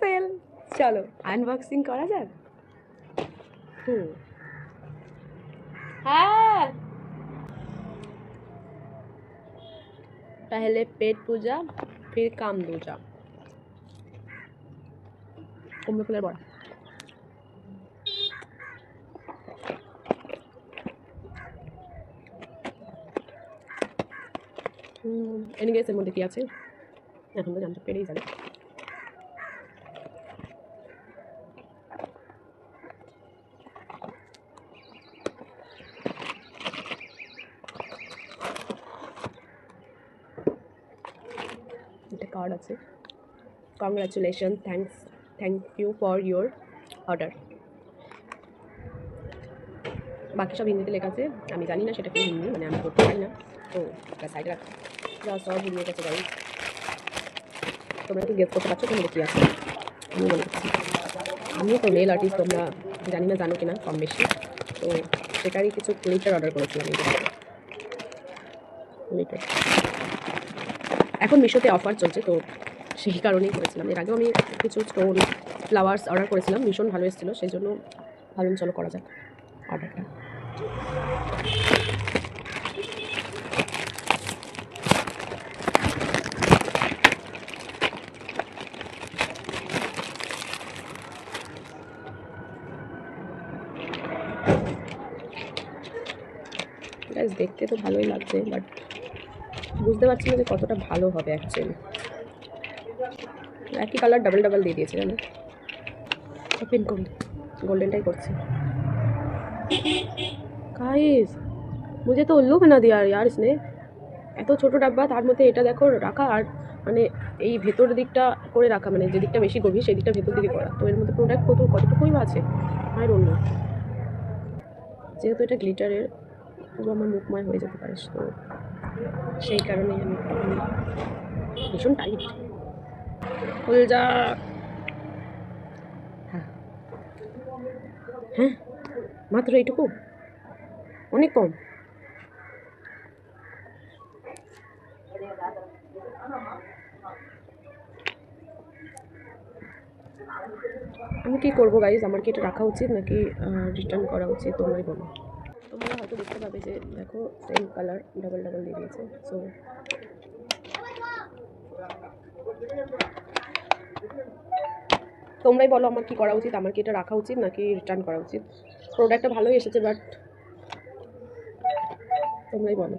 Sell. चलो unboxing করা যাক। हाँ, पहले पेट पूजा फिर काम दूजा। कुम्भ फुलेर बड़ा এনিওয়েজ এর মধ্যে কি আছে এখন তো জানতে পেরেই যাবে। একটা কার্ড আছে, congratulation, thank you for your order. বাকি সব হিন্দিতে লেখা আছে, আমি জানি না সেটা কি হিন্দি, মানে আমি করতে পারি না, তো সাইডে রাখা যা সব ভুলিয়ে গেছে গাড়ি। তোমরা কি গেস করতে পারছো তোমাদের কী আছে? আমি মনে করছি আমিও তো নেল আর্টিস্ট, তোমরা জানি না জানো কিনা কম বেশি, তো সেটারই কিছু গ্লিটার অর্ডার করেছিলাম। গ্লিটার এখন মিশোতে অফার চলছে, তো সেই কারণেই করেছিলাম। এর আগেও আমি কিছু স্টোন ফ্লাওয়ার্স অর্ডার করেছিলাম, ভীষণ ভালো এসেছিলো, সেই জন্য ভাবলাম চলো করা যাক অর্ডারটা। গাইস দেখতে তো ভালোই লাগছে, বাট বুঝতে পারছি না যে কতটা ভালো হবে অ্যাকচুয়ালি। একই কালার ডাবল ডাবল দিয়ে দিয়েছে জানো। ওপেন করি, গোল্ডেনটাই করছি। গাইস मुझे तो उल्लू बना दिया यार इसने। এত ছোট ডাব্বা, তার মধ্যে এটা দেখো রাখা, আর মানে এই ভেতর দিকটা করে রাখা, মানে যে দিকটা বেশি গভীর সেই দিকটা ভেতর দিকে করা। তো এর মধ্যে প্রোডাক্ট কতটুকুই বা আছে আর অন্য, যেহেতু এটা গ্লিটারের পুরো আমার মুখময় হয়ে যেতে পারে, তো সেই কারণেই আমি ভীষণ টাইট। খুল যা। হ্যাঁ হ্যাঁ, মাত্র এইটুকু, অনেক কম। আমি কী করবো গাইজ? আমার কি এটা রাখা উচিত নাকি রিটার্ন করা উচিত? তোমরাই বলো। তোমরা হয়তো দেখতে পাবে যে দেখো সেম কালার ডাবল ডাবল দিয়ে দিয়েছে, সো তোমরাই বলো আমার কি করা উচিত। আমার কি এটা রাখা উচিত নাকি রিটার্ন করা উচিত? প্রোডাক্টটা ভালোই এসেছে, বাট তোমরাই বলো।